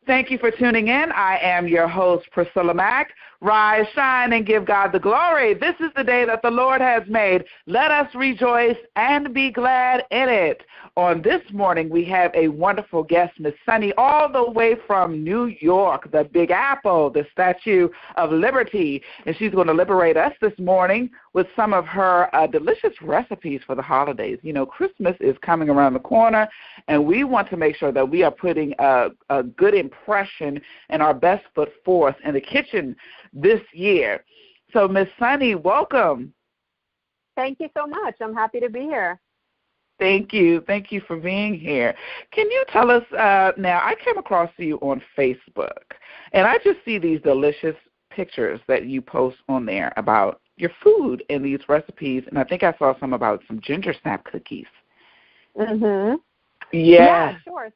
Thank you for tuning in. I am your host, Priscilla Mack. Rise, shine, and give God the glory. This is the day that the Lord has made. Let us rejoice and be glad in it. On this morning, we have a wonderful guest, Miss Sunny, all the way from New York, the Big Apple, the Statue of Liberty. And she's going to liberate us this morning with some of her delicious recipes for the holidays. You know, Christmas is coming around the corner, and we want to make sure that we are putting a good impression and our best foot forth in the kitchen this year. So, Miss Sunny, welcome. Thank you so much. I'm happy to be here. Thank you. Thank you for being here. Can you tell us, now I came across you on Facebook, and I just see these delicious pictures that you post on there about your food and these recipes, and I think I saw some about some ginger snap cookies. Mm-hmm. Yeah, sure.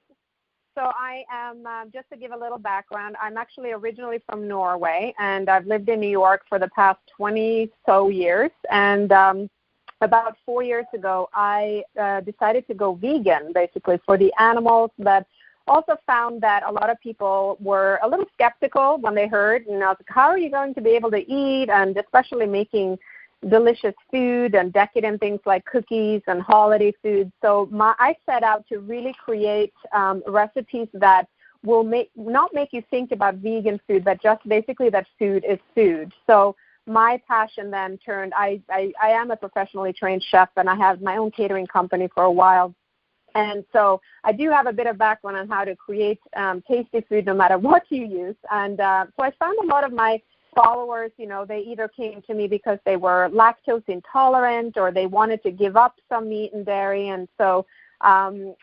So I am, just to give a little background, I'm actually originally from Norway, and I've lived in New York for the past 20-so years. And about 4 years ago, I decided to go vegan, basically, for the animals, but also found that a lot of people were a little skeptical when they heard, you know, how are you going to be able to eat, and especially making delicious food and decadent things like cookies and holiday food. So I set out to really create recipes that will not make you think about vegan food, but just basically that food is food. So my passion then turned, I am a professionally trained chef, and I have my own catering company for a while. And so I do have a bit of background on how to create tasty food no matter what you use. And so I found a lot of my followers, you know, they either came to me because they were lactose intolerant or they wanted to give up some meat and dairy. And so,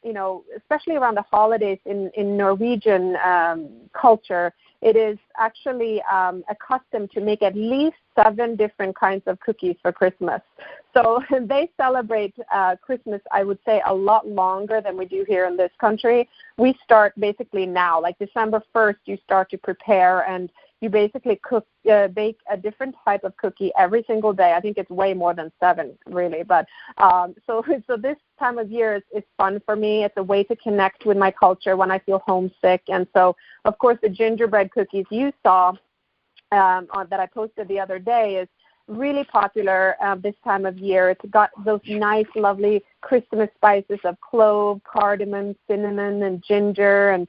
you know, especially around the holidays in Norwegian culture, it is actually accustomed to make at least 7 different kinds of cookies for Christmas. So they celebrate Christmas, I would say, a lot longer than we do here in this country. We start basically now, like December 1st, you start to prepare, and you basically bake a different type of cookie every single day. I think it's way more than 7, really. But so this time of year is fun for me. It's a way to connect with my culture when I feel homesick. And so, of course, the gingerbread cookies you saw that I posted the other day is really popular this time of year. It's got those nice, lovely Christmas spices of clove, cardamom, cinnamon, and ginger. And,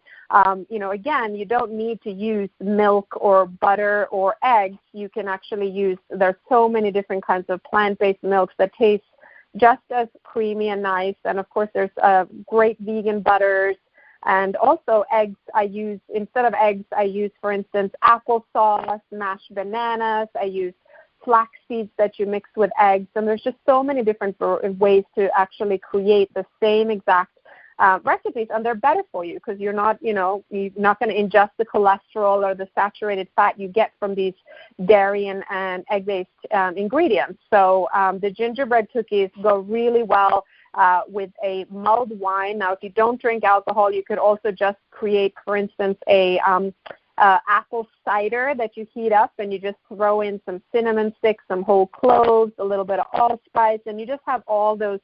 you know, again, you don't need to use milk or butter or eggs. You can actually use, there's so many different kinds of plant-based milks that taste just as creamy and nice. And, of course, there's great vegan butters. And also eggs, instead of eggs, I use, for instance, applesauce, mashed bananas. I use flax seeds that you mix with eggs, and there's just so many different ways to actually create the same exact recipes, and they're better for you because you're not going to ingest the cholesterol or the saturated fat you get from these dairy and egg-based ingredients. So the gingerbread cookies go really well with a mulled wine. Now, if you don't drink alcohol, you could also just create, for instance, a apple cider that you heat up, and you just throw in some cinnamon sticks, some whole cloves, a little bit of allspice, and you just have all those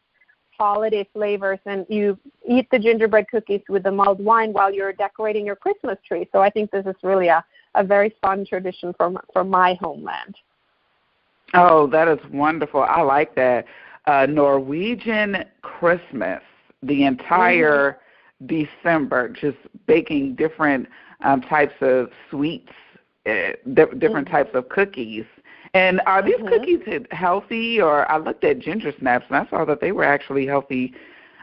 holiday flavors, and you eat the gingerbread cookies with the mulled wine while you're decorating your Christmas tree. So I think this is really a very fun tradition from my homeland. Oh, that is wonderful. I like that. Norwegian Christmas, the entire December, just baking different types of sweets, different types of cookies. And are these cookies healthy? Or I looked at ginger snaps, and I saw that they were actually healthy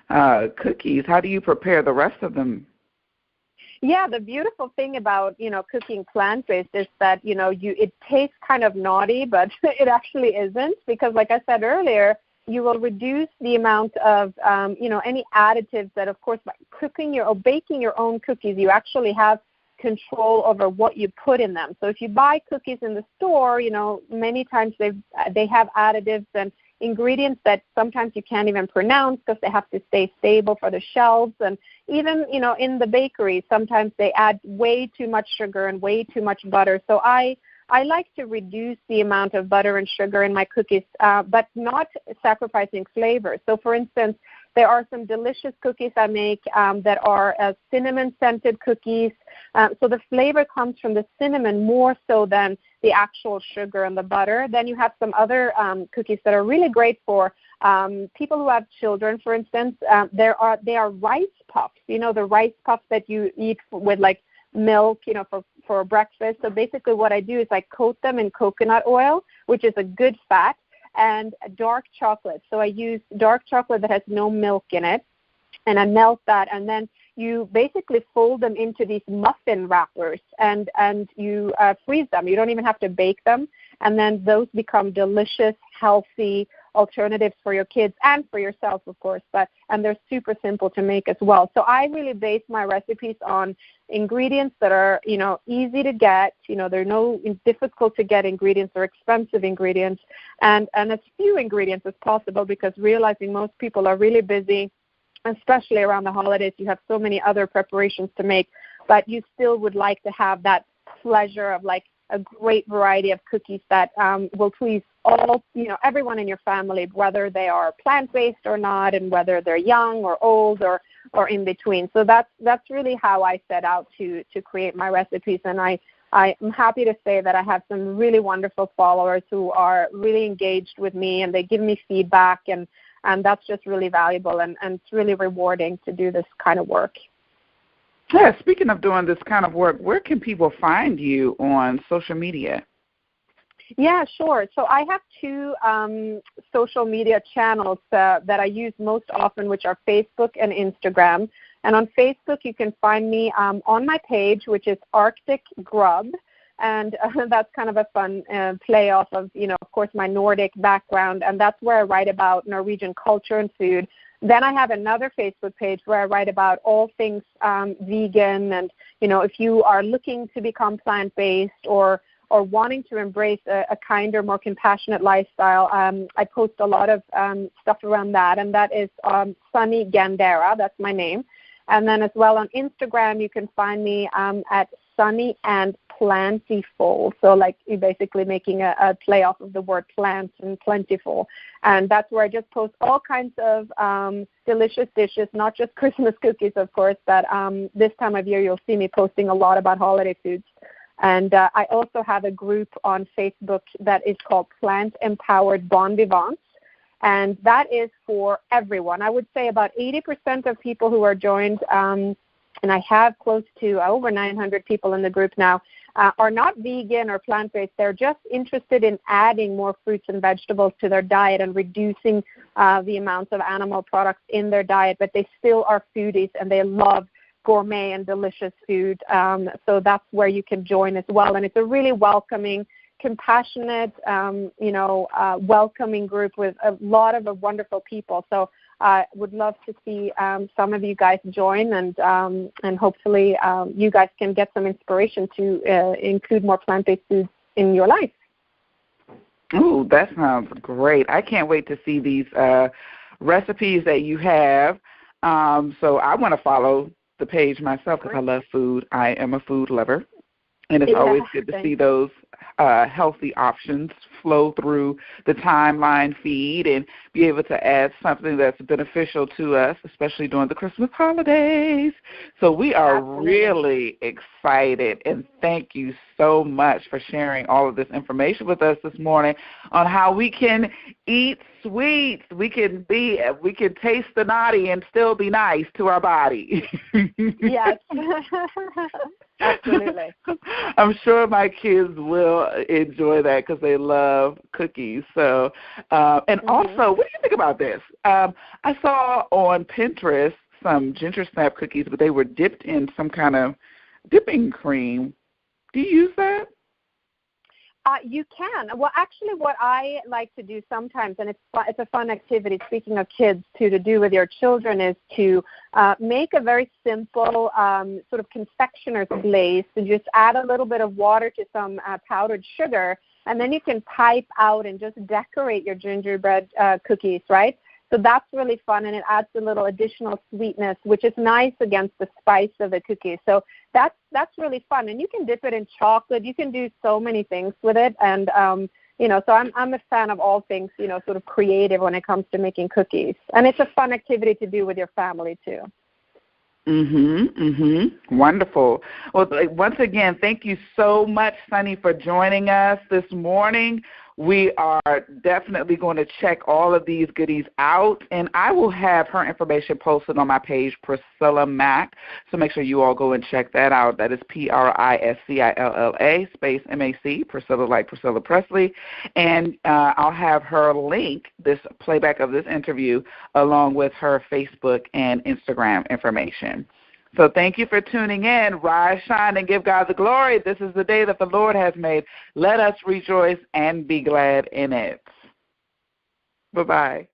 cookies. How do you prepare the rest of them? Yeah, the beautiful thing about, cooking plant-based is that, it tastes kind of naughty, but it actually isn't, because like I said earlier, you will reduce the amount of, any additives that, of course, by cooking or baking your own cookies, you actually have control over what you put in them. So if you buy cookies in the store, many times they have additives and ingredients that sometimes you can't even pronounce because they have to stay stable for the shelves. And even, in the bakery, sometimes they add way too much sugar and way too much butter. So I like to reduce the amount of butter and sugar in my cookies, but not sacrificing flavor. So, for instance, there are some delicious cookies I make that are cinnamon-scented cookies So the flavor comes from the cinnamon more so than the actual sugar and the butter. Then you have some other cookies that are really great for people who have children, for instance. They are rice puffs. You know, the rice puffs that you eat with like milk, you know, for breakfast. So basically what I do is I coat them in coconut oil, which is a good fat, and dark chocolate. So I use dark chocolate that has no milk in it, and I melt that, and then you basically fold them into these muffin wrappers, and you freeze them. You don't even have to bake them, and then those become delicious, healthy alternatives for your kids and for yourself, of course, and they're super simple to make as well. So I really base my recipes on ingredients that are, you know, easy to get. You know, there are no difficult to get ingredients or expensive ingredients, and as few ingredients as possible, because realizing most people are really busy, especially around the holidays. You have so many other preparations to make, but you still would like to have that pleasure of like a great variety of cookies that will please all, you know, everyone in your family, whether they are plant-based or not, and whether they're young or old or in between. So that's really how I set out to create my recipes, and I'm happy to say that I have some really wonderful followers who are really engaged with me, and they give me feedback, and that's just really valuable, and it's really rewarding to do this kind of work. Yeah, speaking of doing this kind of work, where can people find you on social media? Yeah, sure. So I have two social media channels that I use most often, which are Facebook and Instagram. And on Facebook, you can find me on my page, which is Arctic Grub. And that's kind of a fun play off of, you know, of course, my Nordic background. And that's where I write about Norwegian culture and food. Then I have another Facebook page where I write about all things vegan. And, you know, if you are looking to become plant-based or wanting to embrace a kinder, more compassionate lifestyle, I post a lot of stuff around that. And that is Sunny Gander. That's my name. And then as well on Instagram, you can find me at Sunny and Plentiful. So like you're basically making a play off of the word plant and plentiful. And that's where I just post all kinds of delicious dishes, not just Christmas cookies, of course, but this time of year you'll see me posting a lot about holiday foods. And I also have a group on Facebook that is called Plant Empowered Bon Vivants. And that is for everyone. I would say about 80% of people who are joined, and I have close to over 900 people in the group now, are not vegan or plant-based. They're just interested in adding more fruits and vegetables to their diet and reducing the amounts of animal products in their diet, but they still are foodies and they love gourmet and delicious food. So that's where you can join as well. And it's a really welcoming, compassionate, welcoming group with a lot of wonderful people. So I would love to see some of you guys join, and hopefully you guys can get some inspiration to include more plant-based foods in your life. Ooh, that sounds great. I can't wait to see these recipes that you have. So I want to follow the page myself because I love food. I am a food lover. And it's always good to see those healthy options flow through the timeline feed and be able to add something that's beneficial to us, especially during the Christmas holidays. So we are really excited, and thank you so much for sharing all of this information with us this morning on how we can eat sweets. We can taste the naughty and still be nice to our body. Yes. Absolutely. I'm sure my kids will enjoy that because they love cookies. So, and also, what do you think about this? I saw on Pinterest some ginger snap cookies, but they were dipped in some kind of dipping cream. Do you use that? You can. Well, actually, what I like to do sometimes, and it's a fun activity, speaking of kids, to do with your children, is to make a very simple sort of confectioner's glaze. So just add a little bit of water to some powdered sugar, and then you can pipe out and just decorate your gingerbread cookies, right? So that's really fun, and it adds a little additional sweetness, which is nice against the spice of the cookies. So that's really fun, and you can dip it in chocolate. You can do so many things with it, and so I'm a fan of all things, sort of creative when it comes to making cookies, and it's a fun activity to do with your family too. Wonderful. Well, once again, thank you so much, Sunny, for joining us this morning. We are definitely going to check all of these goodies out, and I will have her information posted on my page, Priscilla Mack, so make sure you all go and check that out. That is Priscilla space MAC, Priscilla like Priscilla Presley, and I'll have her link this playback of this interview along with her Facebook and Instagram information. So thank you for tuning in. Rise, shine, and give God the glory. This is the day that the Lord has made. Let us rejoice and be glad in it. Bye-bye.